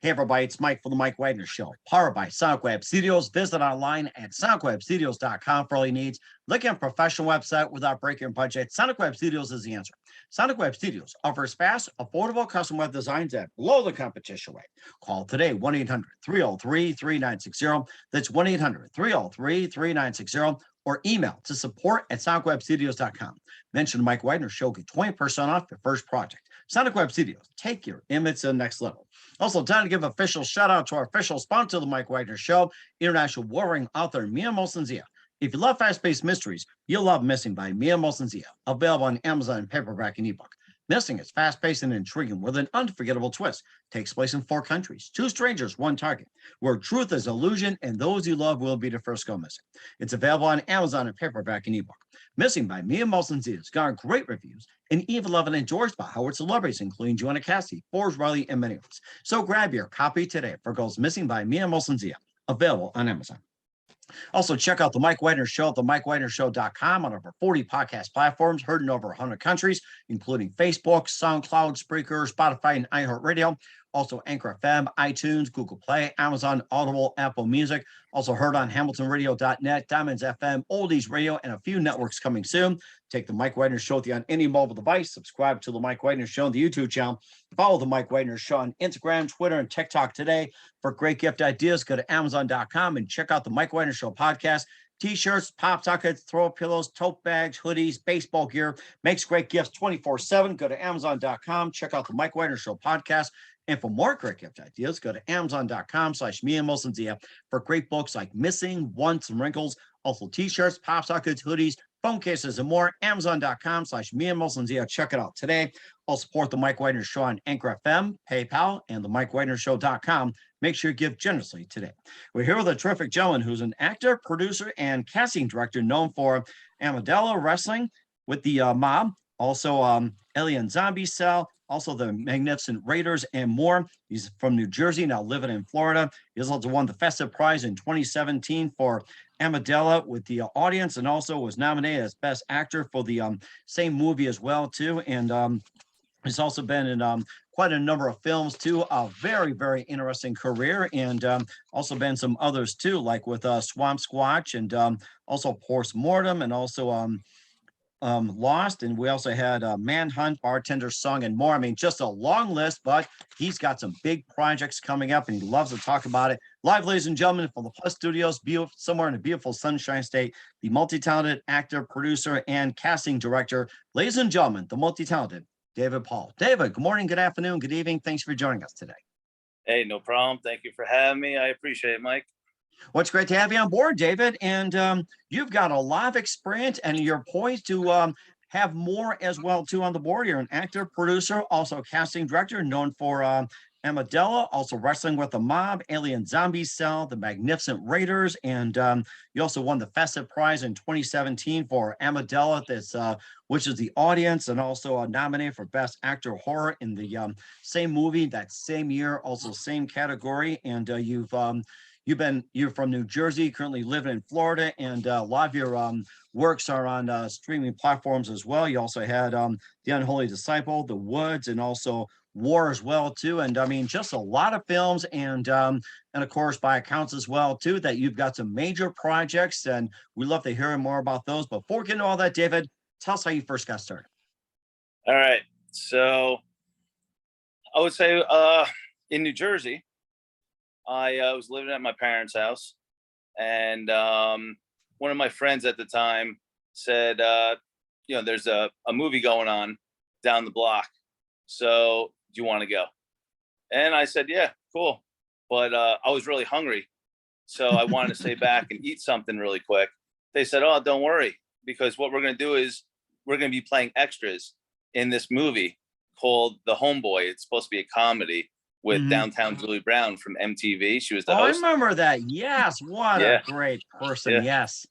Hey, everybody, it's Mike from the Mike Wagner Show, powered by Sonic Web Studios. Visit online at sonicwebstudios.com for all your needs. Look at a professional website without breaking your budget. Sonic Web Studios is the answer. Sonic Web Studios offers fast, affordable custom web designs at below the competition rate. Call today, 1-800-303-3960. That's 1-800-303-3960. Or email to support@sonicwebstudios.com. Mention Mike Wagner Show, get 20% off your first project. Sonic Web Studios, take your image to the next level. Also, time to give official shout out to our official sponsor of the Mike Wagner Show, international warring author Mia Molson-Zia. If you love fast-paced mysteries, you'll love Missing by Mia Molson-Zia, available on Amazon in paperback and ebook. Missing is fast-paced and intriguing with an unforgettable twist. Takes place in 4 countries, 2 strangers, 1 target, where truth is illusion and those you love will be the first go missing. It's available on Amazon in paperback and ebook. Missing by Mia Molson-Zia has garnered great reviews and even loved and endorsed by Howard celebrities, including Joanna Cassidy, Forbes Riley, and many others. So grab your copy today for Girls Missing by Mia Molson-Zia, available on Amazon. Also, check out the Mike Wagner Show at themikewagnershow.com on over 40 podcast platforms, heard in over 100 countries, including Facebook, SoundCloud, Spreaker, Spotify, and iHeartRadio. Also, Anchor FM, iTunes, Google Play, Amazon, Audible, Apple Music. Also heard on HamiltonRadio.net, Diamonds FM, Oldies Radio, and a few networks coming soon. Take the Mike Wagner Show on any mobile device. Subscribe to the Mike Wagner Show on the YouTube channel. Follow the Mike Wagner Show on Instagram, Twitter, and TikTok today. For great gift ideas, go to Amazon.com and check out the Mike Wagner Show podcast. T-shirts, pop sockets, throw pillows, tote bags, hoodies, baseball gear. Makes great gifts 24/7. Go to Amazon.com. Check out the Mike Wagner Show podcast. And for more great gift ideas, go to Amazon.com/Mia Molson-Zia for great books like Missing, Once, and Wrinkles. Also T-shirts, pop sockets, hoodies, phone cases, and more. Amazon.com/Mia Molson-Zia. Check it out today. I'll support the Mike Wagner Show on Anchor FM, PayPal, and the MikeWagnerShow.com. Make sure you give generously today. We're here with a terrific gentleman who's an actor, producer, and casting director known for Amadella Wrestling with the Mob, also Alien Zombie Cell, also the Magnificent Raiders, and more. He's from New Jersey, now living in Florida. He also won the Festive Prize in 2017 for Amadella with the audience, and also was nominated as Best Actor for the same movie as well, too. And he's also been in quite a number of films, too. A very, very interesting career, and also been some others, too, like with Swamp Squatch, and also Post Mortem, and also Lost, and we also had Manhunt, Bartender Song, and more. I mean, just a long list, but he's got some big projects coming up, and he loves to talk about it. Live, ladies and gentlemen, from the Plus Studios, somewhere in the beautiful Sunshine State, the multi-talented actor, producer, and casting director, ladies and gentlemen, the multi-talented David Paul. David, good morning, good afternoon, good evening. Thanks for joining us today. Hey, no problem. Thank you for having me. I appreciate it, Mike. Well, it's great to have you on board, David. And you've got a lot of experience, and you're poised to have more as well, too, on the board. You're an actor, producer, also casting director, known for Amadella, also wrestling with the Mob, Alien Zombie Cell, the Magnificent Raiders, and you also won the Festive Prize in 2017 for Amadella, which is the audience, and also nominated for Best Actor Horror in the same movie that same year, also same category. And you're from New Jersey, currently living in Florida, and a lot of your works are on streaming platforms as well. You also had The Unholy Disciple, The Woods, and also War as well, too. And I mean, just a lot of films, and of course, by accounts as well, too, that you've got some major projects, and we love to hear more about those. Before we get into all that, David, tell us how you first got started. All right. So I would say in New Jersey, I was living at my parents' house, and one of my friends at the time said, there's a movie going on down the block. So do you want to go? And I said, yeah, cool. But I was really hungry. So I wanted to stay back and eat something really quick. They said, oh, don't worry, because what we're going to do is we're going to be playing extras in this movie called The Homeboy. It's supposed to be a comedy with Downtown Julie Brown from MTV. She was the host. I remember that. Yes. What a great person. Yeah. Yes.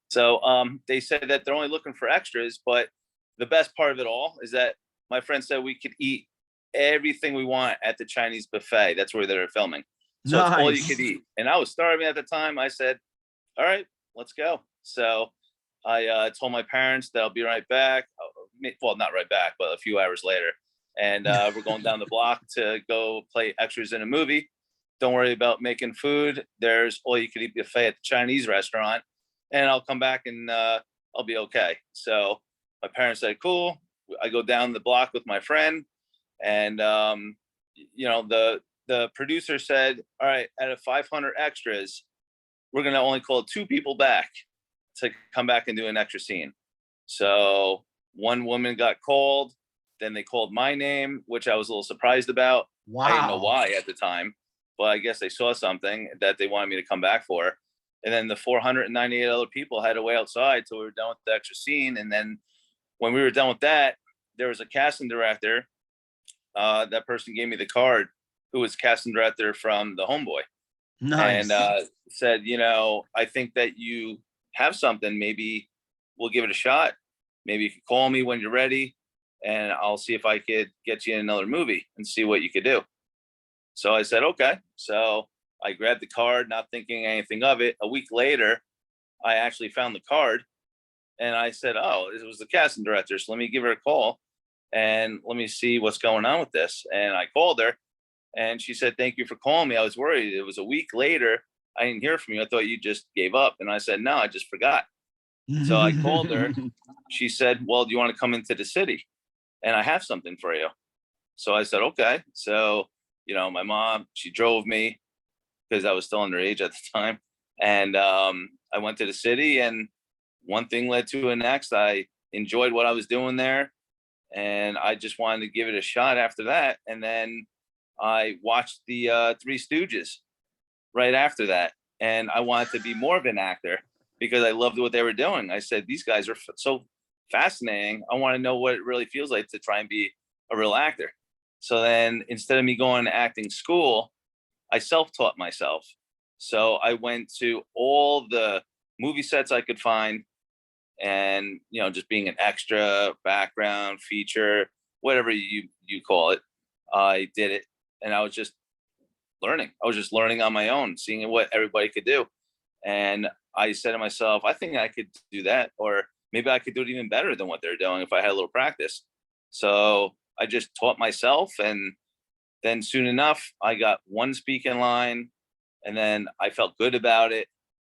So they said that they're only looking for extras, but the best part of it all is that my friend said we could eat everything we want at the Chinese buffet. That's where they were filming. So It's all you could eat. And I was starving at the time. I said, all right, let's go. So I told my parents that I'll be right back. Well, not right back, but a few hours later. and we're going down the block to go play extras in a movie. Don't worry about making food. There's all you can eat buffet at the Chinese restaurant, and I'll come back and I'll be okay. So my parents said, cool. I go down the block with my friend, and the producer said, all right, out of 500 extras, we're going to only call 2 people back to come back and do an extra scene. So one woman got called, then they called my name, which I was a little surprised about. Wow. I didn't know why at the time, but I guess they saw something that they wanted me to come back for. And then the 498 other people had to wait outside till we were done with the extra scene. And then when we were done with that, there was a casting director. That person gave me the card, who was casting director from The Homeboy. Nice. And said, I think that you have something. Maybe we'll give it a shot. Maybe you could call me when you're ready, and I'll see if I could get you in another movie and see what you could do. So I said, okay. So I grabbed the card, not thinking anything of it. A week later, I actually found the card, and I said, oh, it was the casting director. So let me give her a call and let me see what's going on with this. And I called her, and she said, thank you for calling me. I was worried. It was a week later. I didn't hear from you. I thought you just gave up. And I said, no, I just forgot. So I called her. She said, well, do you want to come into the city? And I have something for you. So I said, okay. So, my mom, she drove me because I was still underage at the time. And I went to the city, and one thing led to the next. I enjoyed what I was doing there, and I just wanted to give it a shot after that. And then I watched the Three Stooges right after that. And I wanted to be more of an actor because I loved what they were doing. I said, these guys are so fascinating. I want to know what it really feels like to try and be a real actor. So then instead of me going to acting school, I self-taught myself. So I went to all the movie sets I could find, and, just being an extra, background, feature, whatever you call it, I did it. And I was just learning. I was just learning on my own, seeing what everybody could do. And I said to myself, I think I could do that, or maybe I could do it even better than what they're doing if I had a little practice. So I just taught myself, and then soon enough, I got one speaking line, and then I felt good about it.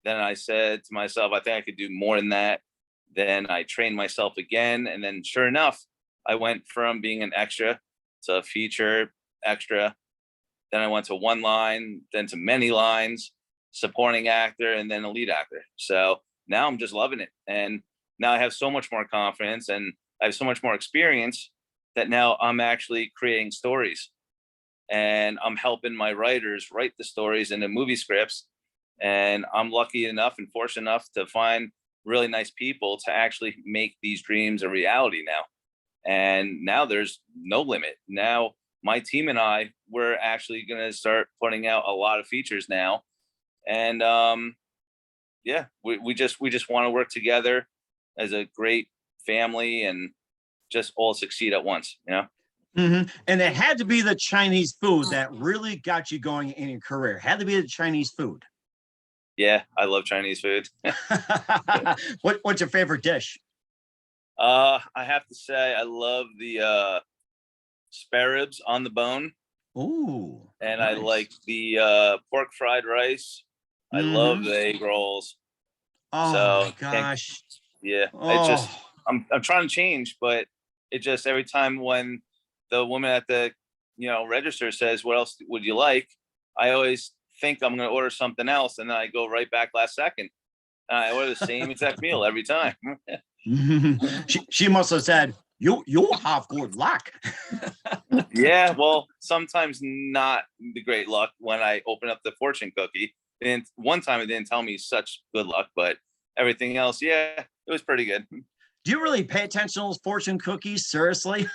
Then I said to myself, I think I could do more than that. Then I trained myself again, and then sure enough, I went from being an extra to a feature extra. Then I went to one line, then to many lines, supporting actor, and then a lead actor. So now I'm just loving it. And now I have so much more confidence, and I have so much more experience that now I'm actually creating stories, and I'm helping my writers write the stories into movie scripts. And I'm lucky enough and fortunate enough to find really nice people to actually make these dreams a reality now. And now there's no limit. Now my team and we're actually going to start putting out a lot of features now. And we just want to work together as a great family and just all succeed at once, And it had to be the Chinese food that really got you going in your career. Had to be the Chinese food. Yeah, I love Chinese food. What's your favorite dish? I have to say I love the spare ribs on the bone. Ooh. And nice. I like the pork fried rice. I love the egg rolls. Oh so my gosh. Yeah. Oh. I'm trying to change, but it just every time when the woman at the register says, what else would you like? I always think I'm going to order something else, and then I go right back last second. And I order the same exact meal every time. She must have said, you have good luck. Yeah, well, sometimes not the great luck when I open up the fortune cookie. And one time it didn't tell me such good luck, but everything else, yeah, it was pretty good. Do you really pay attention to those fortune cookies? Seriously?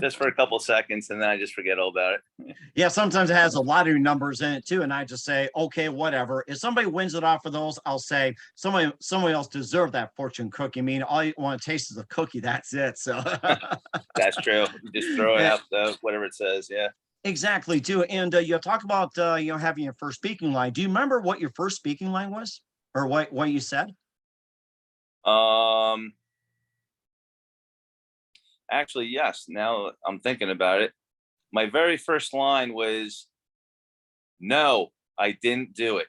Just for a couple of seconds, and then I just forget all about it. Yeah, sometimes it has a lot of numbers in it too, and I just say, okay, whatever. If somebody wins it off of those, I'll say somebody else deserved that fortune cookie. I mean, all you want to taste is a cookie. That's it. So that's true. You just throw it out, whatever it says. Yeah. Exactly, too. And you talk about having your first speaking line. Do you remember what your first speaking line was, or what you said? Actually, yes. Now I'm thinking about it. My very first line was, "No, I didn't do it,"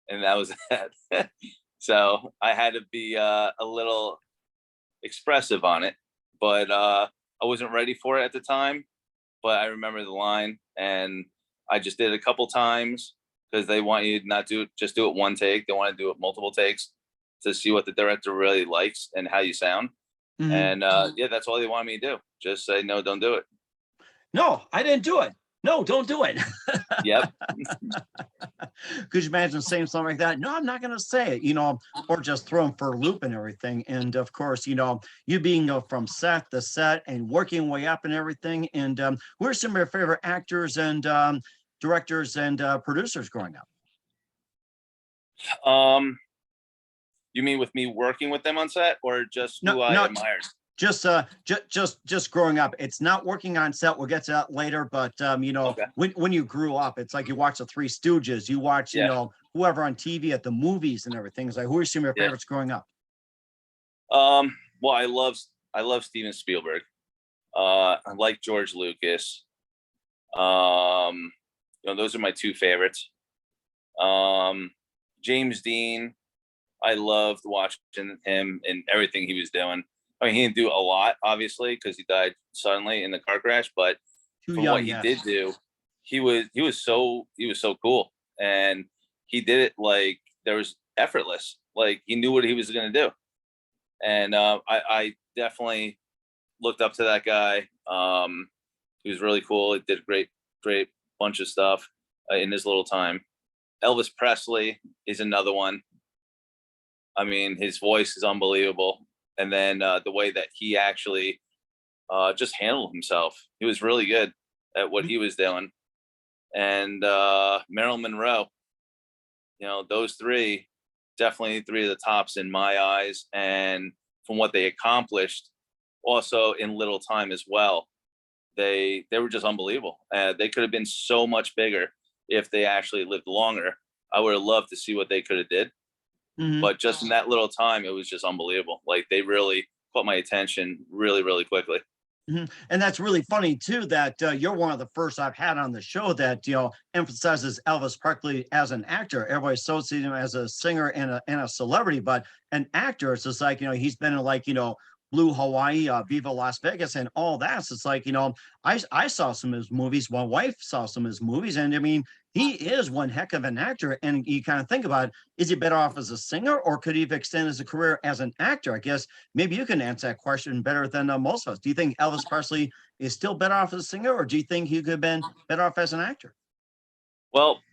and that was that. So I had to be a little expressive on it, but I wasn't ready for it at the time. But I remember the line, and I just did it a couple times because they want you to not just do it one take. They want to do it multiple takes to see what the director really likes and how you sound. Mhm. And yeah, that's all they wanted me to do. Just say no, don't do it. No, I didn't do it. No, don't do it. Yep. Could you imagine saying something like that? No, I'm not going to say it, or just throw them for a loop and everything. And of course, you being from set to set and working way up and everything. And who are some of your favorite actors and directors and producers growing up? Um, you mean with me working with them on set, or just No, who I no, admired? just growing up. It's not working on set. We'll get to that later. But Okay. when you grew up, it's like you watch the Three Stooges, you watch, Yeah. whoever on TV at the movies and everything. It's like, who are some of your Yeah. favorites growing up? Well, I love Steven Spielberg. I like George Lucas. Those are my two favorites. Um, James Dean, I loved watching him and everything he was doing. I mean, he didn't do a lot, obviously, because he died suddenly in the car crash. But Too from what young, he yes. did do, he was so cool, and he did it like there was effortless. Like he knew what he was going to do, and I definitely looked up to that guy. He was really cool. He did a great bunch of stuff in his little time. Elvis Presley is another one. I mean, his voice is unbelievable, and then the way that he actually just handled himself, he was really good at what he was doing. And Marilyn Monroe, those three, definitely three of the tops in my eyes, and from what they accomplished, also in little time as well. They were just unbelievable. They could have been so much bigger if they actually lived longer. I would have loved to see what they could have did, Mhm. but just in that little time, it was just unbelievable. Like they really caught my attention really, really quickly. Mhm. And that's really funny too that you're one of the first I've had on the show that emphasizes Elvis Presley as an actor. Everybody associates him as a singer and a celebrity, but an actor. It's just like he's been in like Blue Hawaii, Viva Las Vegas, and all that. So it's like I saw some of his movies. My wife saw some of his movies, and I mean he is one heck of an actor. And you kind of think about it, is he better off as a singer, or could he have extended his career as an actor? I guess maybe you can answer that question better than most of us. Do you think Elvis Presley is still better off as a singer, or do you think he could have been better off as an actor? Well,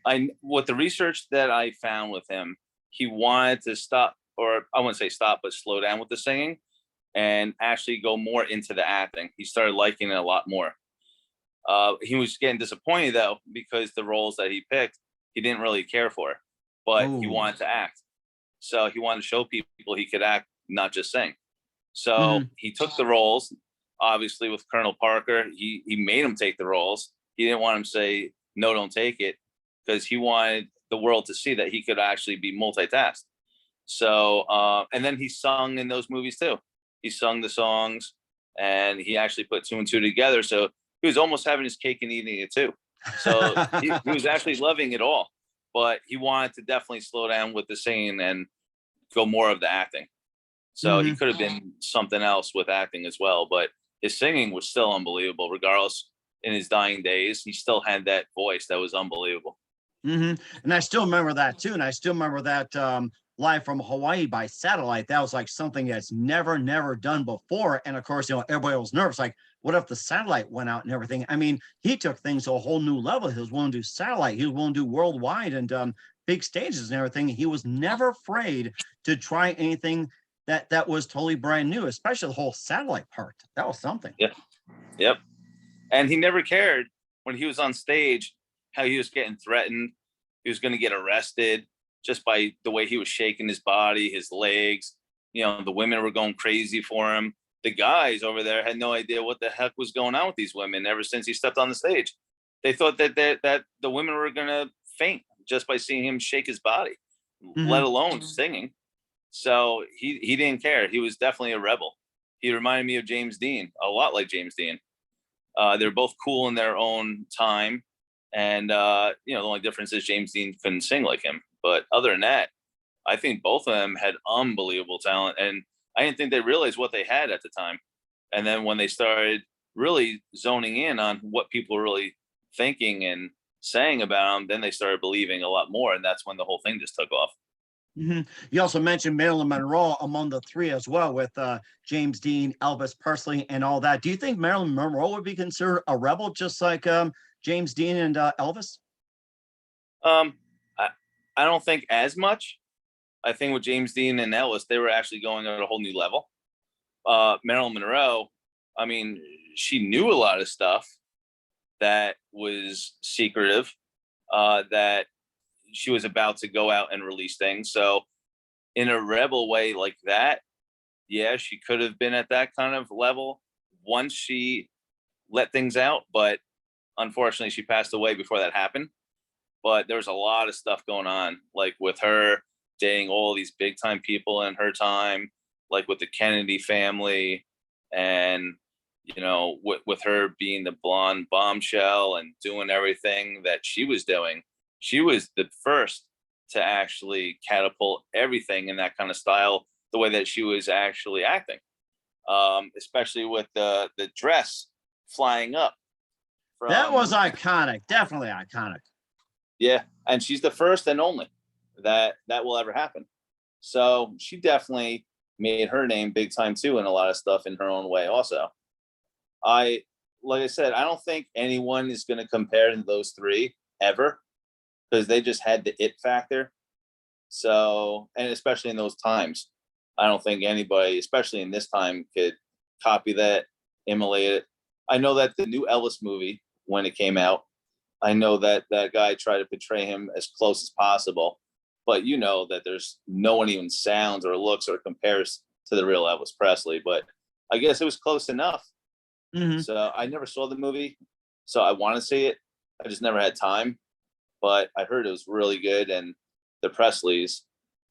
I with the research that I found with him, he wanted to stop, or I wouldn't say stop, but slow down with the singing and actually go more into the acting. He started liking it a lot more. He was getting disappointed though because the roles that he picked, he didn't really care for, but he Oh, wanted to act. So he wanted to show people he could act, not just sing. So hmm he took the roles. Obviously, with Colonel Parker, he made him take the roles. He didn't want him to say no, don't take it, because he wanted the world to see that he could actually be multitasked. So and then he sung in those movies too. He sung the songs, and he actually put two and two together. So he was almost having his cake and eating it too. So he was actually loving it all, but he wanted to definitely slow down with the singing and go more of the acting. So he hmm could have been something else with acting as well, but his singing was still unbelievable. Regardless, in his dying days, he still had that voice that was unbelievable. And I still remember that too. And I still remember that live from Hawaii by satellite. That was like something that's never done before. And of course, everybody was nervous. Like, what if the satellite went out and everything? I mean, he took things to a whole new level. He was willing to do satellite. He was willing to do worldwide and big stages and everything. He was never afraid to try anything that was totally brand new, especially the whole satellite part. That was something. Yep, yep. And he never cared when he was on stage how he was getting threatened. He was going to get arrested just by the way he was shaking his body, his legs. The women were going crazy for him. The guys over there had no idea what the heck was going on with these women ever since he stepped on the stage. They thought that the women were going to faint just by seeing him shake his body, let hmm alone singing. So he didn't care. He was definitely a rebel. he reminded me of James Dean, a lot like James Dean. They're both cool in their own time. And, the only difference is James Dean couldn't sing like him. But other than that, I think both of them had unbelievable talent. And I didn't think they realized what they had at the time. And then when they started really zoning in on what people were really thinking and saying about them, then they started believing a lot more. And that's when the whole thing just took off. Mhm. You also mentioned Marilyn Monroe among the three as well, with James Dean, Elvis Presley, and all that. Do you think Marilyn Monroe would be considered a rebel, just like James Dean and Elvis? Um, I, I don't think as much. I think with James Dean and Ellis, they were actually going at a whole new level. Marilyn Monroe, I mean, she knew a lot of stuff that was secretive, that she was about to go out and release things. So in a rebel way like that, yeah, she could have been at that kind of level once she let things out. But unfortunately, she passed away before that happened. But there was a lot of stuff going on, like with her dating all these big time people in her time, like with the Kennedy family, and with her being the blonde bombshell and doing everything that she was doing. She was the first to actually catapult everything in that kind of style, the way that she was actually acting, especially with the dress flying up. That was iconic, definitely iconic. Yeah, and she's the first and only that will ever happen. So she definitely made her name big time too in a lot of stuff in her own way. Also, like I said, I don't think anyone is going to compare to those three ever, because they just had the it factor. So, and especially in those times, I don't think anybody, especially in this time, could copy that, emulate it. I know that the new Elvis movie, when it came out, I know that that guy tried to portray him as close as possible, but that there's no one even sounds or looks or compares to the real Elvis Presley. But I guess it was close enough. Mm-hmm. So I never saw the movie, so I want to see it. I just never had time, but I heard it was really good. And the Presleys,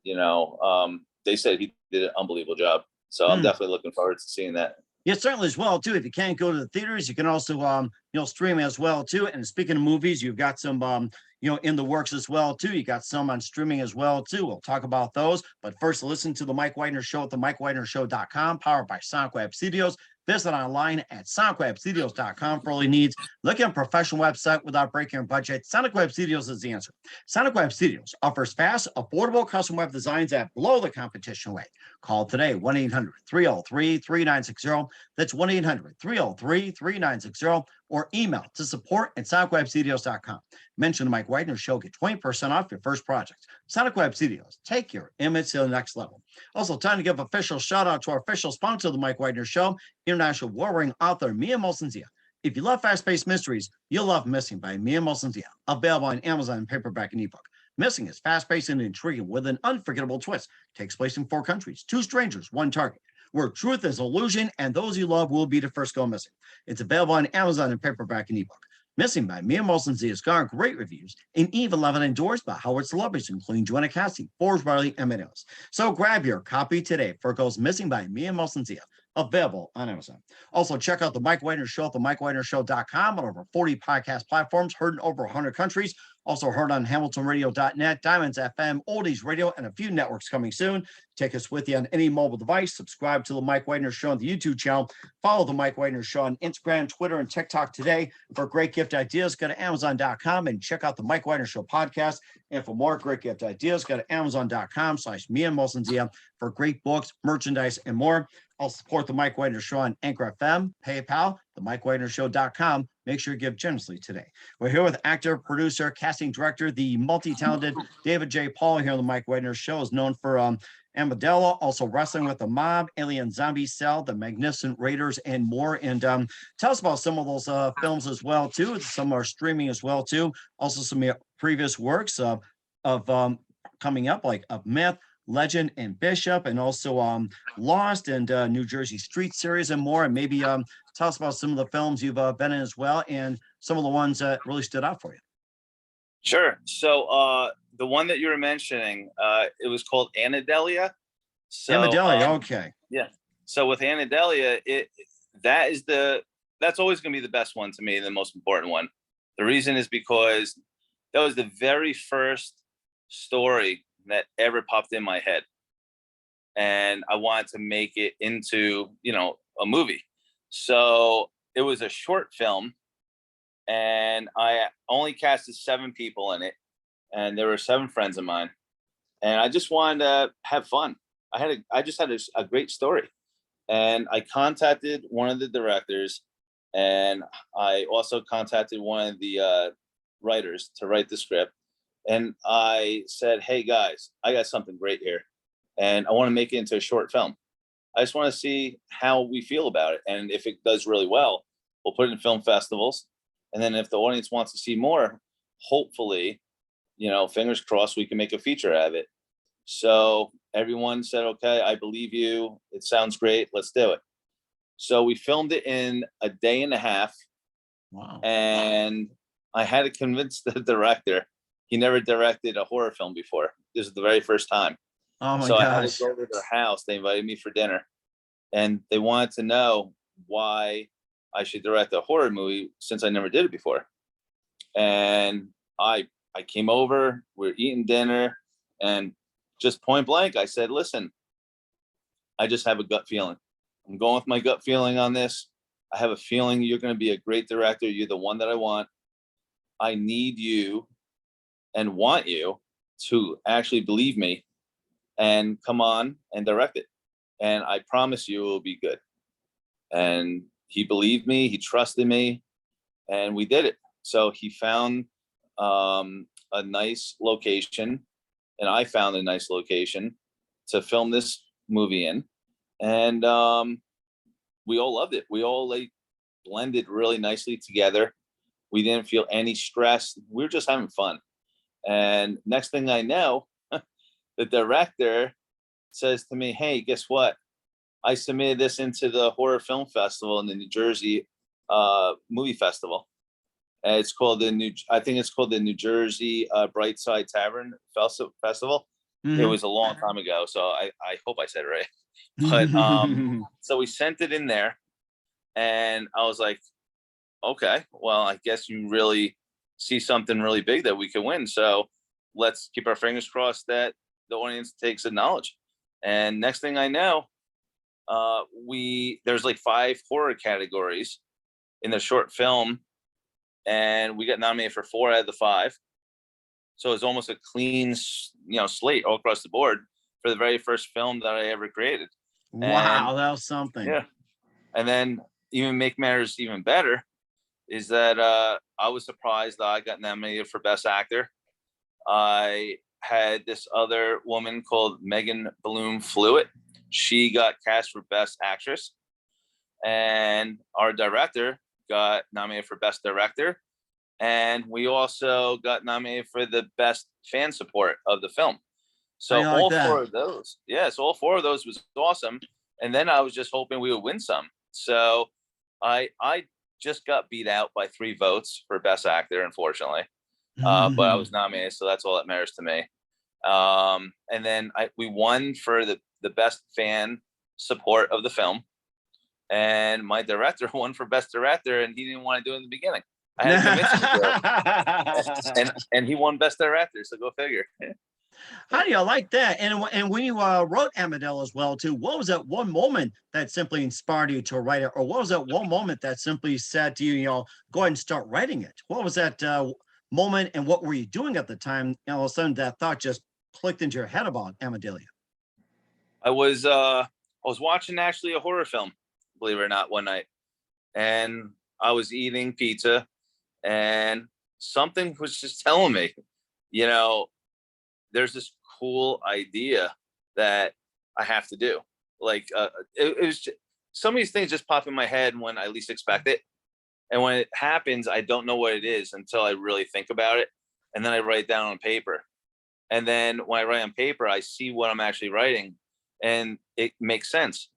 they said he did an unbelievable job. So I'm definitely looking forward to seeing that. Yeah, certainly as well too. If you can't go to the theaters, you can also stream as well too. And speaking of movies, you've got some in the works as well too. You got some on streaming as well too. We'll talk about those. But first, listen to the Mike Widener Show at the MikeWidenerShow.com, powered by SonicWeb Studios. Visit online at SonicWebStudios.com for all your needs. Look at a professional website without breaking your budget. Sonic Web Studios is the answer. Sonic Web Studios offers fast, affordable custom web designs that blow the competition away. Call today, 1-800-303-3960. That's 1-800-303-3960. Or email to support@sonicwebstudios.com. Mention the Mike Widener Show. Get 20% off your first project. Sonic Web Studios. Take your image to the next level. Also, time to give official shout out to our official sponsor of the Mike Widener Show, international warring author Mia Molson-Zia. If you love fast-paced mysteries, you'll love Missing by Mia Molson-Zia, available on Amazon in paperback and ebook. Missing is fast-paced and intriguing with an unforgettable twist. Takes place in 4 countries, 2 strangers, 1 target, where truth is illusion and those you love will be the first go missing. It's available on Amazon in paperback and ebook. Missing by Mia Molson-Zia has garnered great reviews and even love and endorsed by Howard celebrities, including Joanna Cassie, Forbes Riley, and many others. So grab your copy today for it goes Missing by Mia Molson-Zia, available on Amazon. Also, check out the Mike Widener Show at the MikeWidenerShow.com on over 40 podcast platforms, heard in over 100 countries. Also heard on HamiltonRadio.net, Diamonds FM, Oldies Radio, and a few networks coming soon. Take us with you on any mobile device. Subscribe to the Mike Widener Show on the YouTube channel. Follow the Mike Widener Show on Instagram, Twitter, and TikTok today. For great gift ideas, go to Amazon.com and check out the Mike Widener Show podcast. And for more great gift ideas, go to Amazon.com/Mia Molson-Zia for great books, merchandise, and more. I'll support the Mike Widener Show on Anchor FM, PayPal, the MikeWidenerShow.com. Make sure you give generously today. We're here with actor, producer, casting director, the multi-talented David J. Paul here on the Mike Widener Show, is known for Amadella, also Wrestling with the Mob, Alien Zombie Cell, The Magnificent Raiders, and more. And tell us about some of those films as well, too. Some are streaming as well, too. Also some previous works of coming up, like of Myth, Legend, and Bishop, and also Lost and New Jersey Street Series and more. And maybe tell us about some of the films you've been in as well, and some of the ones that really stood out for you. Sure. So the one that you were mentioning, it was called Amadella. So, Amadella, okay. Yeah. So with Anadelia, that's always going to be the best one to me, the most important one. The reason is because that was the very first story that ever popped in my head, and I wanted to make it into, a movie. So it was a short film, and I only casted 7 people in it, and there were 7 friends of mine, and I just wanted to have fun. I just had a great story, and I contacted one of the directors, and I also contacted one of the writers to write the script, and I said, "Hey guys, I got something great here, and I want to make it into a short film. I just want to see how we feel about it, and if it does really well, we'll put it in film festivals, and then if the audience wants to see more, hopefully, fingers crossed, we can make a feature out of it." So everyone said, "Okay, I believe you. It sounds great. Let's do it." So we filmed it in a day and a half. Wow. And I had to convince the director. He never directed a horror film before. This is the very first time. Oh my So I had to gosh. go to their house. They invited me for dinner, and they wanted to know why I should direct a horror movie since I never did it before. And I came over, we're eating dinner, and just point blank, I said, "Listen, I just have a gut feeling. I'm going with my gut feeling on this. I have a feeling you're going to be a great director. You're the one that I want. I need you and want you to actually believe me and come on and direct it. And I promise you it will be good." And he believed me, he trusted me, and we did it. So he found a nice location, and I found a nice location to film this movie in. And we all loved it. We all blended really nicely together. We didn't feel any stress. We were just having fun. And next thing I know, the director says to me, "Hey, guess what? I submitted this into the Horror Film Festival in the New Jersey Movie Festival. And I think it's called the New Jersey Brightside Tavern Festival." It was a long time ago, so I hope I said it right. But so we sent it in there, and I was like, "Okay, well, I guess you really see something really big that we could win. So let's keep our fingers crossed that the audience takes a knowledge." And next thing I know, there's like 5 horror categories in the short film, and we got nominated for 4 out of the 5. So it's almost a clean, slate all across the board for the very first film that I ever created. Wow, And that was something. yeah, and then even make matters even better is that I was surprised that I got nominated for Best Actor. I had this other woman called Megan Bloom Fluitt. She got cast for Best Actress, and our director got nominated for Best Director, and we also got nominated for the Best Fan Support of the film. So How you like all 4 that? of those, so all 4 of those was awesome. And then I was just hoping we would win some. So I just got beat out by 3 votes for Best Actor, unfortunately. But I was nominated, so that's all that matters to me. And then we won for the Best Fan Support of the film. And my director won for Best Director, and he didn't want to do it in the beginning. I had to convince him to do it. And he won Best Director, so go figure. How do you like that? And when you wrote Amadella as well too, what was that one moment that simply inspired you to write it, or what was that one moment that simply said to you, go ahead and start writing it? What was that moment, and what were you doing at the time? And all of a sudden, that thought just clicked into your head about Amadella. I was watching actually a horror film, believe it or not, one night, and I was eating pizza, and something was just telling me, there's this cool idea that I have to do. Like it was just, some of these things just pop in my head when I least expect it. And when it happens, I don't know what it is until I really think about it. And then I write it down on paper. And then when I write on paper, I see what I'm actually writing, and it makes sense.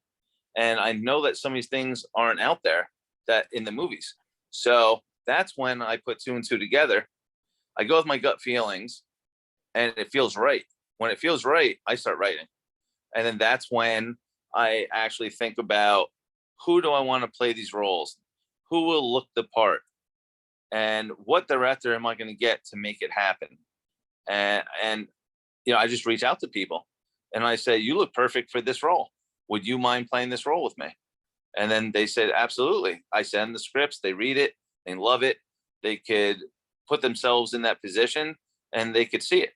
And I know that some of these things aren't out there that in the movies. So that's when I put 2 and 2 together. I go with my gut feelings, and it feels right. When it feels right, I start writing. And then that's when I actually think about who do I want to play these roles? Who will look the part? And what director am I going to get to make it happen? And I just reach out to people and I say, you look perfect for this role. Would you mind playing this role with me? And then they said, absolutely. I send the scripts, they read it, they love it. They could put themselves in that position and they could see it.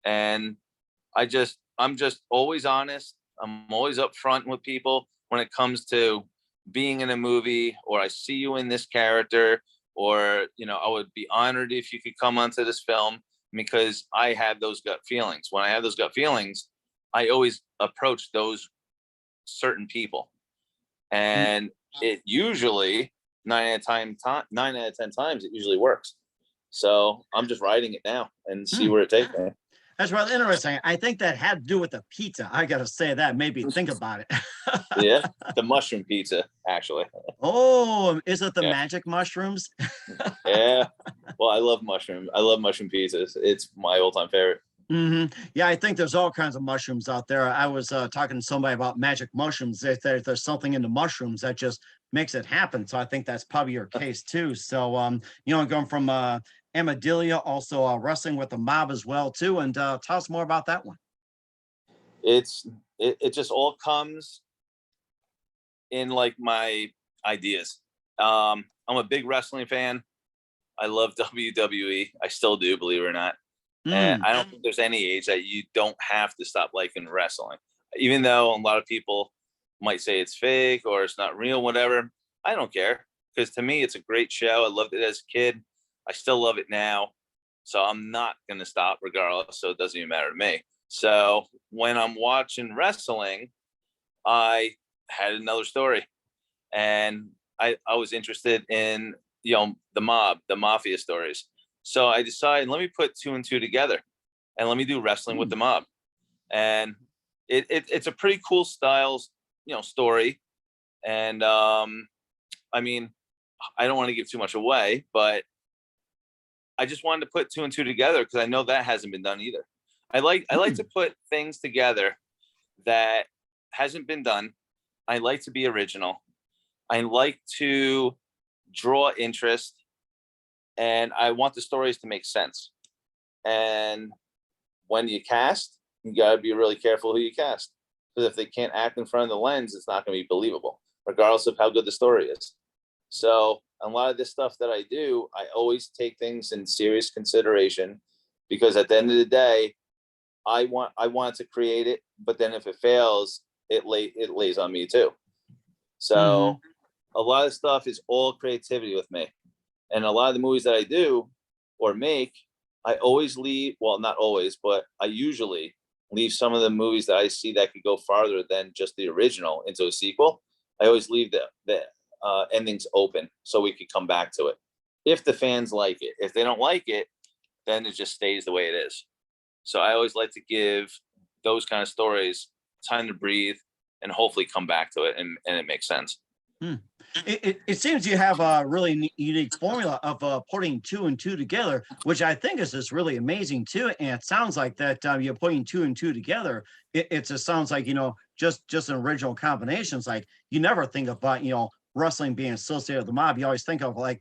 And I'm just always honest. I'm always upfront with people when it comes to being in a movie, or I see you in this character, or, I would be honored if you could come onto this film, because I have those gut feelings. When I have those gut feelings, I always approach those certain people. And it usually 9 out of 10 times, it usually works. So I'm just writing it now and see where it takes me. That's rather interesting. I think that had to do with the pizza. I got to say that made me think about it. Yeah, the mushroom pizza, actually. Oh, is it the Yeah. magic mushrooms? Yeah. Well, I love mushroom pizzas. It's my all-time favorite. Yeah, I think there's all kinds of mushrooms out there. I was talking to somebody about magic mushrooms. There's something in the mushrooms that just makes it happen. So I think that's probably your case too. So, going from Amadella, also wrestling with the mob as well too. And tell us more about that one. It just all comes in like my ideas. I'm a big wrestling fan. I love WWE. I still do, believe it or not. And I don't think there's any age that you don't have to stop liking wrestling. Even though a lot of people might say it's fake or it's not real, whatever. I don't care, because to me, it's a great show. I loved it as a kid. I still love it now. So I'm not going to stop regardless. So it doesn't even matter to me. So when I'm watching wrestling, I had another story. And I was interested in, the mob, the mafia stories. So I decided, let me put 2 and 2 together and let me do wrestling with the mob. And it's a pretty cool styles, story. And I mean, I don't want to give too much away, but I just wanted to put 2 and 2 together because I know that hasn't been done either. I like to put things together that hasn't been done. I like to be original. I like to draw interest, and I want the stories to make sense. And when you cast, you got to be really careful who you cast, because if they can't act in front of the lens, it's not going to be believable, regardless of how good the story is. So a lot of this stuff that I do, I always take things in serious consideration, because at the end of the day, I want to create it, but then if it fails, it lays on me too. So a lot of stuff is all creativity with me. And a lot of the movies that I do or make, I always leave, well, not always, but I usually leave some of the movies that I see that could go farther than just the original into a sequel. I always leave the endings open so we could come back to it if the fans like it. If they don't like it, then it just stays the way it is. So I always like to give those kind of stories time to breathe and hopefully come back to it and it makes sense. It seems you have a really unique formula of putting 2 and 2 together, which I think is just really amazing too. And it sounds like that you're putting 2 and 2 together. It just sounds like, just an original combinations. Like you never think about, wrestling being associated with the mob. You always think of like,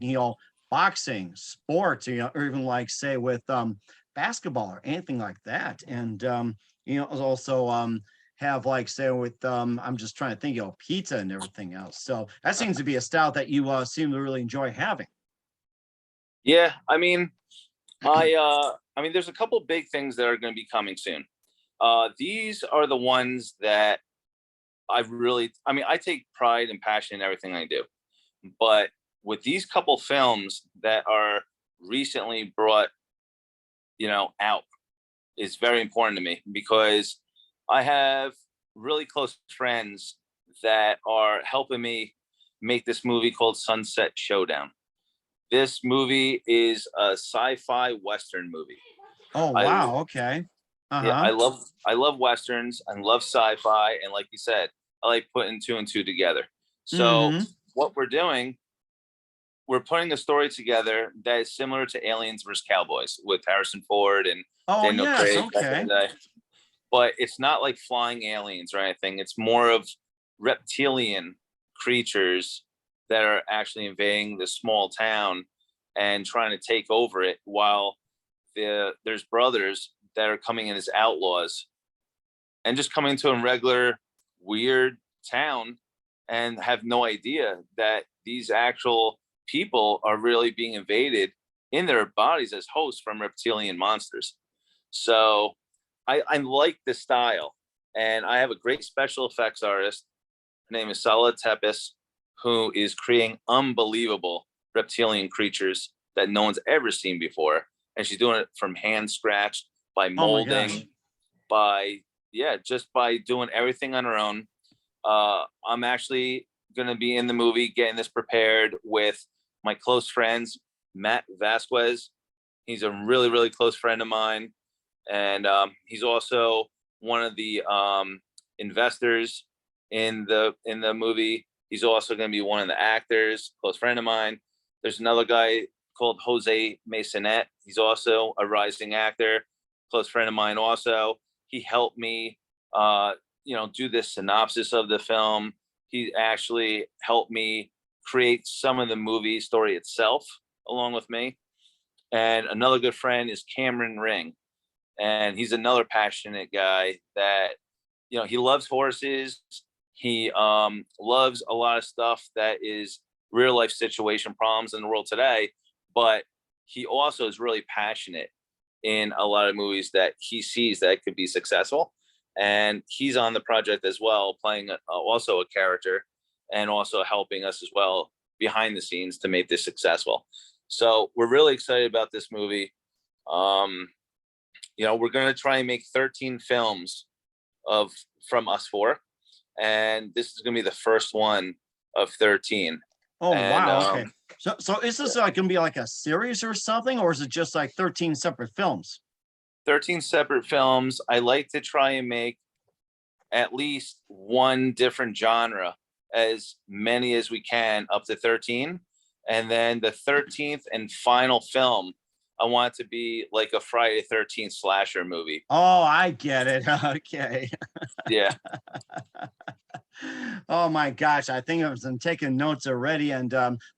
boxing, sports, or even like say with basketball or anything like that. And, also have like say with I'm just trying to think, pizza and everything else. So that seems to be a style that you seem to really enjoy having. Yeah, I mean, there's a couple big things that are going to be coming soon. These are the ones that I take pride and passion in everything I do. But with these couple films that are recently brought, out, is very important to me, because I have really close friends that are helping me make this movie called Sunset Showdown. This movie is a sci-fi Western movie. Oh, wow. Okay. Yeah, I love Westerns and love sci-fi. And like you said, I like putting 2 and 2 together. So what we're doing, we're putting a story together that is similar to Aliens vs. Cowboys with Harrison Ford and Oh, Daniel yes. Craig. Okay. but it's not like flying aliens or anything. It's more of reptilian creatures that are actually invading this small town and trying to take over it, while there's brothers that are coming in as outlaws and just coming to a regular weird town and have no idea that these actual people are really being invaded in their bodies as hosts from reptilian monsters. So I like the style, and I have a great special effects artist. Her name is Sala Tepes, who is creating unbelievable reptilian creatures that no one's ever seen before. And she's doing it from hand scratched, by molding, by just by doing everything on her own. I'm actually going to be in the movie getting this prepared with my close friends, Matt Vasquez. He's a really, really close friend of mine. And he's also one of the investors in the movie. He's also going to be one of the actors, close friend of mine. There's another guy called Jose Masonette. He's also a rising actor, close friend of mine also. He helped me, do this synopsis of the film. He actually helped me create some of the movie story itself along with me. And another good friend is Cameron Ring. And he's another passionate guy that, he loves horses. He loves a lot of stuff that is real life situation problems in the world today. But he also is really passionate in a lot of movies that he sees that could be successful. And he's on the project as well, playing also a character and also helping us as well behind the scenes to make this successful. So we're really excited about this movie. We're going to try and make 13 films from us four. And this is going to be the first one of 13. Oh, wow. Okay. So is this like going to be like a series or something, or is it just like 13 separate films? 13 separate films. I like to try and make at least one different genre, as many as we can, up to 13. And then the 13th and final film, I want it to be like a Friday the 13th slasher movie. Oh, I get it. Okay. Yeah. Oh my gosh, I think I'm taking notes already. And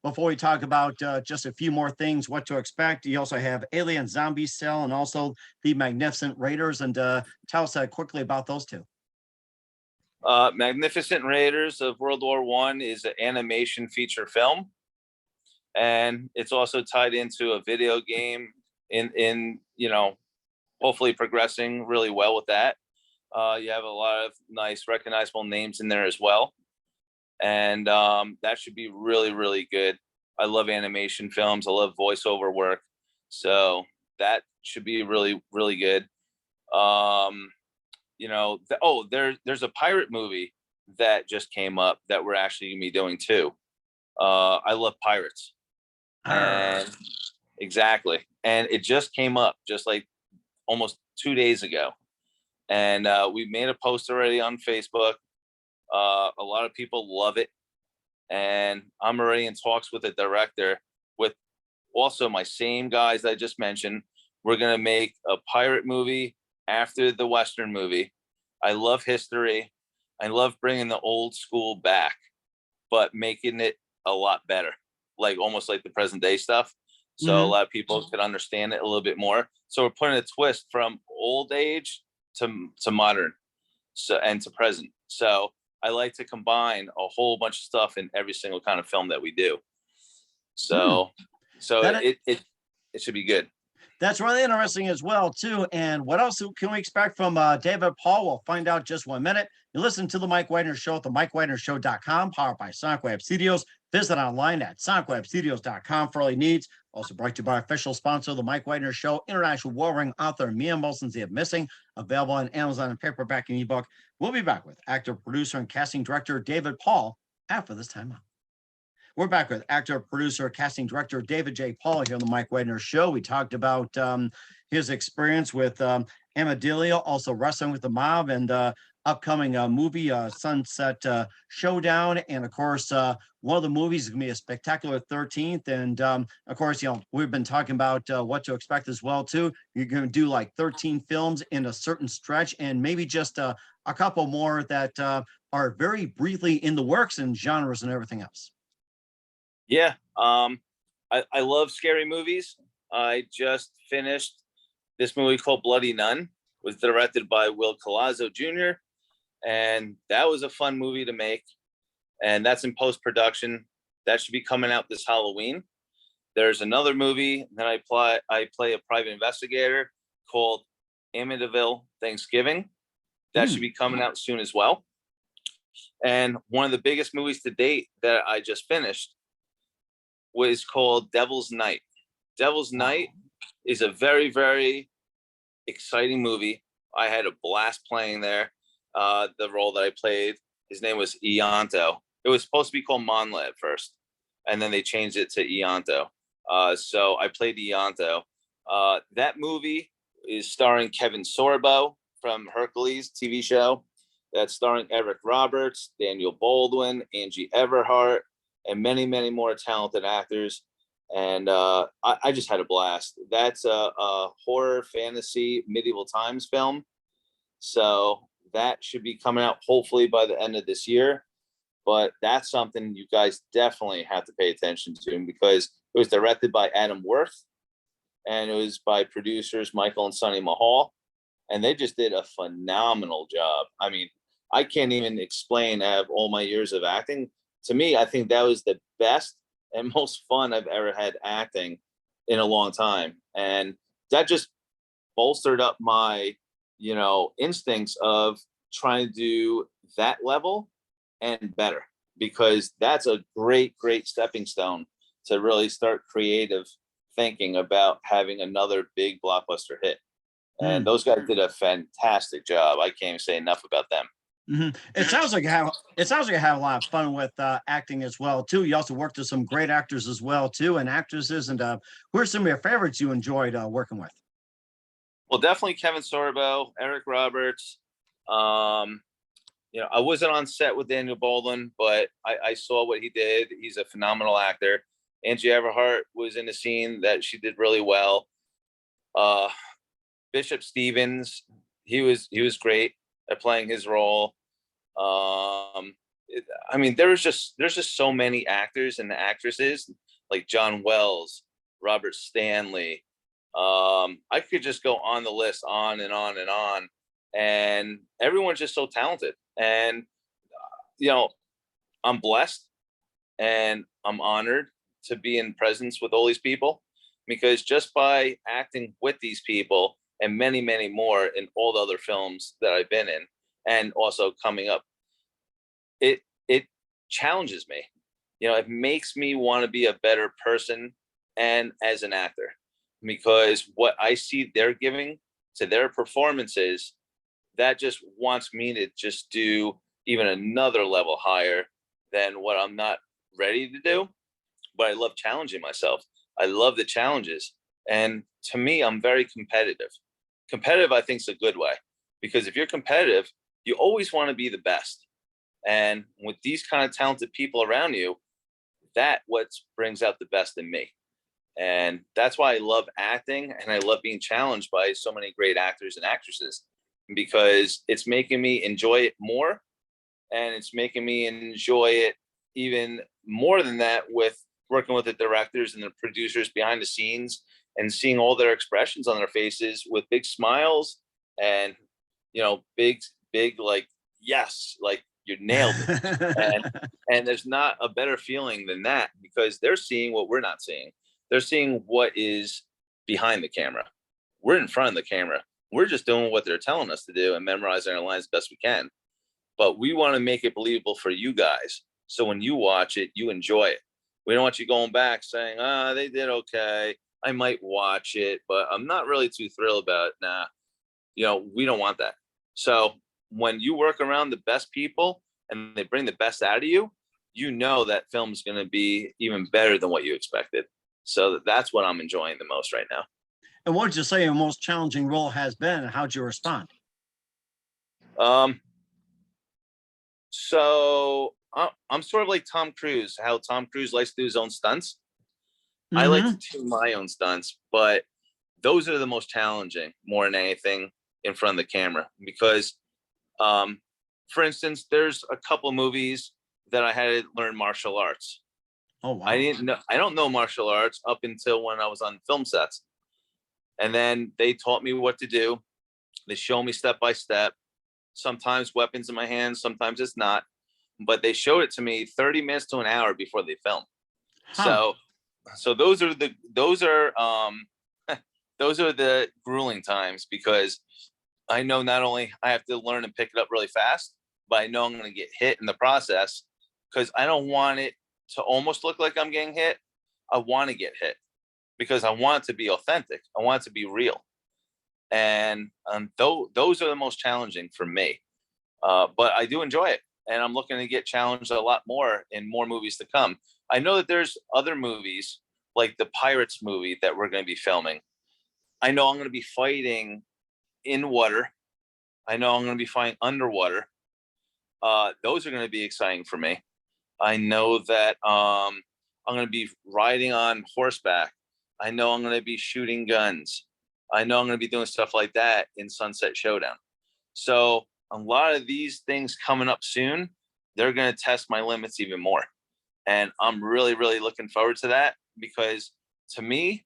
before we talk about just a few more things, what to expect, you also have Alien Zombie Cell and also the Magnificent Raiders. And tell us quickly about those two. Magnificent Raiders of World War I is an animation feature film. And it's also tied into a video game in hopefully progressing really well with that. You have a lot of nice recognizable names in there as well. And that should be really, really good. I love animation films. I love voiceover work. So that should be really, really good. There's a pirate movie that just came up that we're actually going to be doing too. I love pirates. And exactly. And it just came up just like almost 2 days ago. And we made a post already on Facebook. A lot of people love it. And I'm already in talks with the director, with also my same guys that I just mentioned. We're going to make a pirate movie after the Western movie. I love history. I love bringing the old school back, but making it a lot better, like almost like the present day stuff. So a lot of people can understand it a little bit more. So we're putting a twist from old age to modern, and to present. So I like to combine a whole bunch of stuff in every single kind of film that we do. So it should be good. That's really interesting as well, too. And what else can we expect from David Paul? We'll find out just 1 minute. You listen to The Mike Wagner Show at themikewagnershow.com, powered by Sonic Web Studios. Visit online at sonicwebstudios.com for all your needs. Also brought to you by our official sponsor, The Mike Wagner Show, international war-ring author Mia Molson's The Missing, available on Amazon and paperback and ebook. We'll be back with actor, producer, and casting director David Paul after this time out. We're back with actor, producer, casting director David J. Paul here on The Mike Wagner Show. We talked about his experience with Amadella, also wrestling with the mob, and upcoming movie, Sunset Showdown. And of course, one of the movies is going to be a spectacular 13th. And of course, we've been talking about what to expect as well, too. You're going to do like 13 films in a certain stretch, and maybe just a couple more that are very briefly in the works and genres and everything else. Yeah. I love scary movies. I just finished this movie called Bloody Nun. It was directed by Will Colazzo Jr. And that was a fun movie to make. And that's in post-production. That should be coming out this Halloween. There's another movie that I play a private investigator called Amadella Thanksgiving. That should be coming out soon as well. And one of the biggest movies to date that I just finished was called Devil's Night. Devil's Night is a very, very exciting movie. I had a blast playing there. The role that I played, his name was Ianto. It was supposed to be called Monla at first, and then they changed it to Ianto. So I played Ianto. That movie is starring Kevin Sorbo from Hercules TV show. That's starring Eric Roberts, Daniel Baldwin, Angie Everhart, and many, many more talented actors. And I just had a blast. That's a horror, fantasy, medieval times film. So that should be coming out hopefully by the end of this year. But that's something you guys definitely have to pay attention to, because it was directed by Adam Worth, and it was by producers Michael and Sonny Mahal. And they just did a phenomenal job. I mean, I can't even explain out of all my years of acting. To me, I think that was the best and most fun I've ever had acting in a long time. And that just bolstered up my, instincts of trying to do that level and better, because that's a great, great stepping stone to really start creative thinking about having another big blockbuster hit. And those guys did a fantastic job. I can't even say enough about them. It sounds like you have a lot of fun with acting as well too. You also worked with some great actors as well too, and actresses. And who are some of your favorites you enjoyed working with? Well, definitely Kevin Sorbo, Eric Roberts. I wasn't on set with Daniel Baldwin, but I saw what he did. He's a phenomenal actor. Angie Everhart was in the scene that she did really well. Bishop Stevens, he was great at playing his role. There's just so many actors and actresses like John Wells, Robert Stanley. I could just go on the list on and on and on, and everyone's just so talented. And I'm blessed and I'm honored to be in presence with all these people, because just by acting with these people and many, many more in all the other films that I've been in, and also coming up, it challenges me. It makes me want to be a better person and as an actor, because what I see they're giving to their performances, that just wants me to just do even another level higher than what I'm not ready to do. But I love challenging myself. I love the challenges. And to me, I'm very competitive. Competitive, I think, is a good way, because if you're competitive, you always want to be the best. And with these kind of talented people around you, that what brings out the best in me. And that's why I love acting, and I love being challenged by so many great actors and actresses, because it's making me enjoy it more, and it's making me enjoy it even more than that with working with the directors and the producers behind the scenes, and seeing all their expressions on their faces with big smiles and, big, like, yes, like you nailed it. and there's not a better feeling than that, because they're seeing what we're not seeing. They're seeing what is behind the camera. We're in front of the camera. We're just doing what they're telling us to do and memorizing our lines best we can. But we want to make it believable for you guys. So when you watch it, you enjoy it. We don't want you going back saying, they did okay. I might watch it, but I'm not really too thrilled about it. Nah, we don't want that. So when you work around the best people and they bring the best out of you, that film's going to be even better than what you expected. So that's what I'm enjoying the most right now. And what would you say your most challenging role has been, and how'd you respond? So I'm sort of like Tom Cruise, how Tom Cruise likes to do his own stunts. I like to Hmm. do my own stunts, but those are the most challenging more than anything in front of the camera because, um, for instance, there's a couple movies that I had to learn martial arts. Oh, wow. I don't know martial arts up until when I was on film sets. And then they taught me what to do. They show me step by step. Sometimes weapons in my hands, sometimes it's not. But they showed it to me 30 minutes to an hour before they film. Huh. So those are those are the grueling times because I know not only I have to learn and pick it up really fast, but I know I'm going to get hit in the process because I don't want it to almost look like I'm getting hit. I want to get hit because I want it to be authentic. I want it to be real. And those are the most challenging for me. But I do enjoy it. And I'm looking to get challenged a lot more in more movies to come. I know that there's other movies like the Pirates movie that we're going to be filming. I know I'm going to be fighting in water. I know I'm going to be fighting underwater. Those are going to be exciting for me. I know that I'm going to be riding on horseback. I know I'm going to be shooting guns. I know I'm going to be doing stuff like that in Sunset Showdown. So a lot of these things coming up soon, they're going to test my limits even more. And I'm really, really looking forward to that because to me,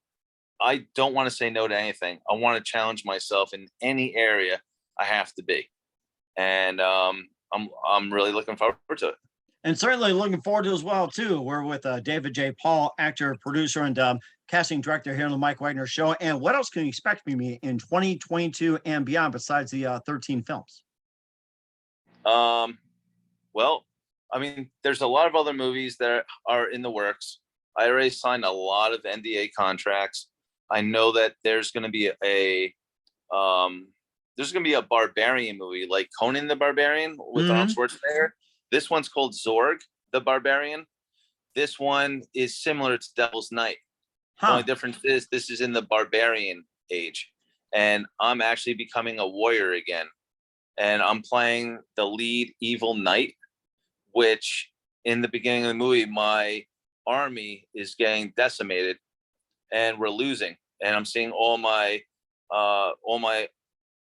I don't want to say no to anything. I want to challenge myself in any area I have to be. And I'm really looking forward to it. And certainly looking forward to as well too. We're with David J. Paul, actor, producer, and casting director here on the Mike Wagner Show. And what else can you expect from me in 2022 and beyond besides the 13 films? Um, well, I mean, there's a lot of other movies that are in the works. I already signed a lot of NDA contracts. I know that um, there's going to be a barbarian movie like Conan the Barbarian with Arnold Hmm. Schwarzenegger. This one's called Zorg the Barbarian. This one is similar to Devil's Night. The only Huh. difference is this is in the barbarian age, and I'm actually becoming a warrior again, and I'm playing the lead evil knight, which in the beginning of the movie, my army is getting decimated and we're losing. And I'm seeing all my,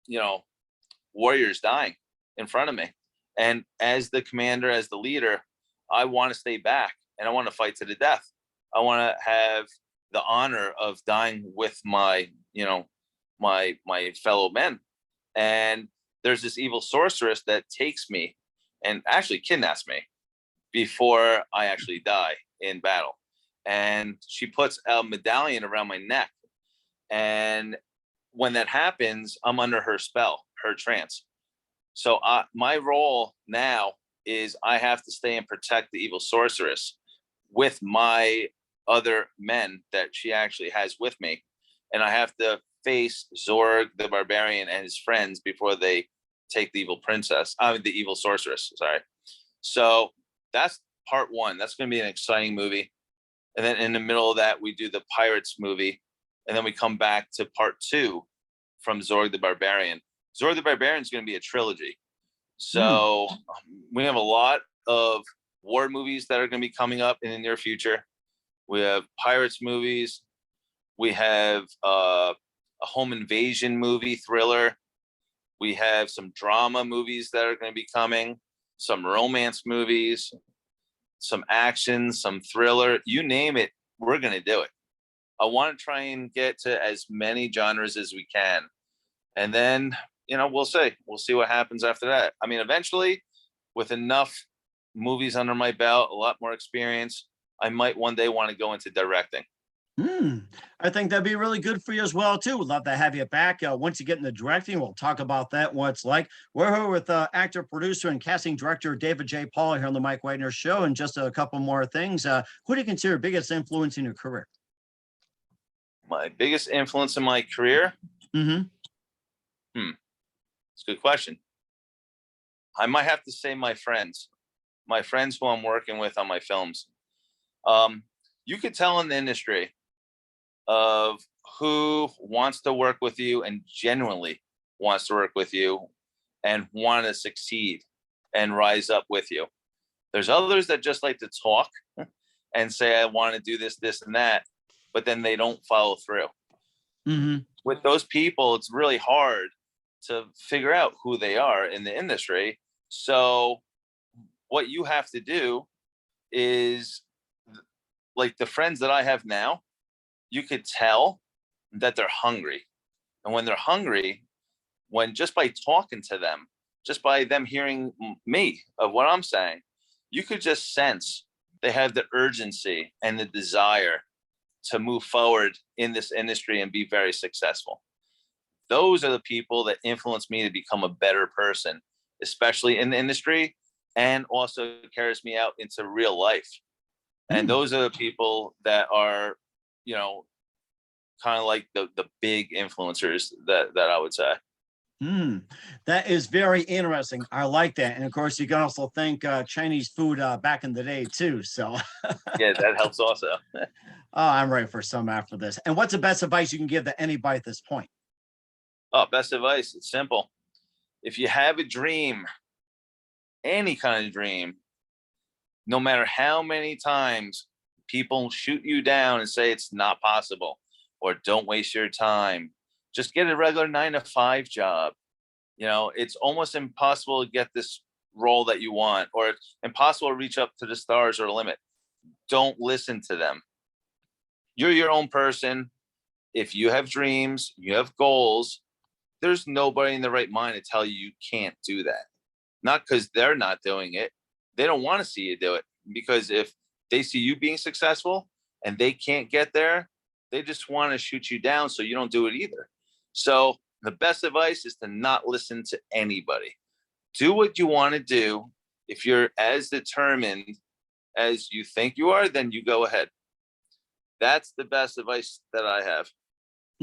you know, warriors dying in front of me. And as the commander, as the leader, I want to stay back and I want to fight to the death. I want to have the honor of dying with my, my fellow men. And there's this evil sorceress that takes me and actually kidnaps me before I actually die in battle. And she puts a medallion around my neck. And when that happens, I'm under her spell, her trance. So my role now is I have to stay and protect the evil sorceress with my other men that she actually has with me. And I have to face Zorg the barbarian and his friends before they take the the evil sorceress. Sorry. So that's part one. That's going to be an exciting movie. And then in the middle of that, we do the Pirates movie. And then we come back to part two from Zorg the Barbarian. Zorg the Barbarian is going to be a trilogy. Hmm. So we have a lot of war movies that are going to be coming up in the near future. We have Pirates movies. We have a home invasion movie thriller. We have some drama movies that are going to be coming, some romance movies, some action, some thriller, you name it, we're going to do it. I want to try and get to as many genres as we can. And then, we'll see. We'll see what happens after that. I mean, eventually, with enough movies under my belt, a lot more experience, I might one day want to go into directing. Hmm. I think that'd be really good for you as well too. We'd love to have you back once you get into directing. We'll talk about that, what it's like. We're here with actor, producer, and casting director David J. Paul here on the Mike Wagner Show. And just a couple more things. Who do you consider biggest influence in your career? My biggest influence in my career? Hmm. It's a good question. I might have to say my friends who I'm working with on my films. You could tell in the industry of who wants to work with you and genuinely wants to work with you and want to succeed. and rise up with you. There's others that just like to talk and say, I want to do this, this, and that, but then they don't follow through. Mm-hmm. With those people, it's really hard to figure out who they are in the industry. So what you have to do is, like the friends that I have now, you could tell that they're hungry. And when they're hungry, when just by talking to them, just by them hearing me of what I'm saying, you could just sense they have the urgency and the desire to move forward in this industry and be very successful. Those are the people that influence me to become a better person, especially in the industry, and also carries me out into real life. And those are the people that are, you know, kind of like the big influencers that I would say. That is very interesting. I like that. And of course, you can also thank Chinese food back in the day too. So Yeah, that helps also. oh, I'm ready for some after this. And what's the best advice you can give to anybody at this point? Oh, best advice. It's simple. If you have a dream, any kind of dream, no matter how many times people shoot you down and say it's not possible or don't waste your time, just get a regular 9-to-5 job. You know, it's almost impossible to get this role that you want, or it's impossible to reach up to the stars or limit. Don't listen to them. You're your own person. If you have dreams, you have goals, there's nobody in the right mind to tell you can't do that. Not because they're not doing it. They don't want to see you do it, because if they see you being successful and they can't get there, they just want to shoot you down so you don't do it either. So the best advice is to not listen to anybody. Do what you want to do. If you're as determined as you think you are, then you go ahead. That's the best advice that I have.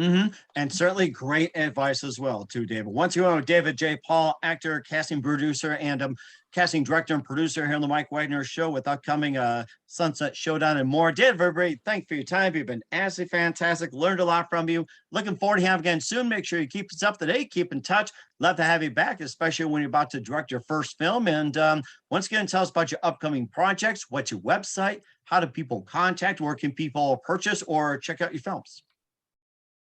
And certainly great advice as well, too, David. Once you know, David J. Paul, actor, casting producer, and casting director and producer here on the Mike Widener Show with upcoming Sunset Showdown and more. David, everybody, thanks for your time. You've been absolutely fantastic. Learned a lot from you. Looking forward to having you again soon. Make sure you keep us up to date. Keep in touch. Love to have you back, especially when you're about to direct your first film. And once again, tell us about your upcoming projects. What's your website? How do people contact? Where can people purchase or check out your films?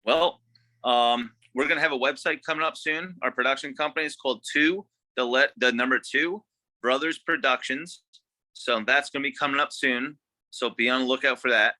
Well, we're going to have a website coming up soon. Our production company is called the number 2 Brothers Productions. So that's going to be coming up soon. So be on the lookout for that.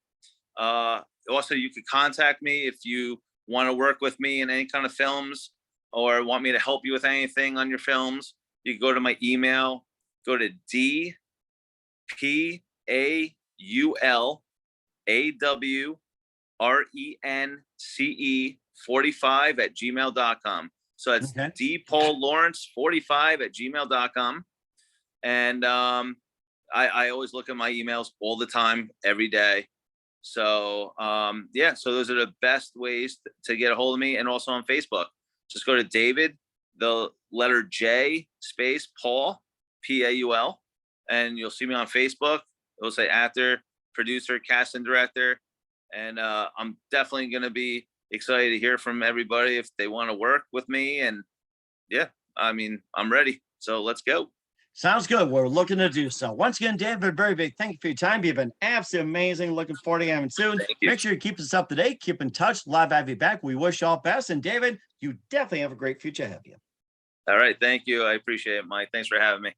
Also, you could contact me if you want to work with me in any kind of films or want me to help you with anything on your films. You can go to my email, go to dpaulRence45@gmail.com. So that's dpaulLawrence45@gmail.com. And I always look at my emails all the time, every day. So yeah, so those are the best ways to get a hold of me. And also on Facebook, just go to David, the letter J, space Paul, Paul, and you'll see me on Facebook. It'll say actor, producer, casting director. And I'm definitely going to be excited to hear from everybody if they want to work with me. And yeah, I mean, I'm ready. So let's go. Sounds good. We're looking to do so. Once again, David, very big thank you for your time. You've been absolutely amazing. Looking forward to having you soon. Make sure you keep us up to date. Keep in touch. Love to have you back. We wish you all best. And David, you definitely have a great future ahead of you. All right. Thank you. I appreciate it, Mike. Thanks for having me.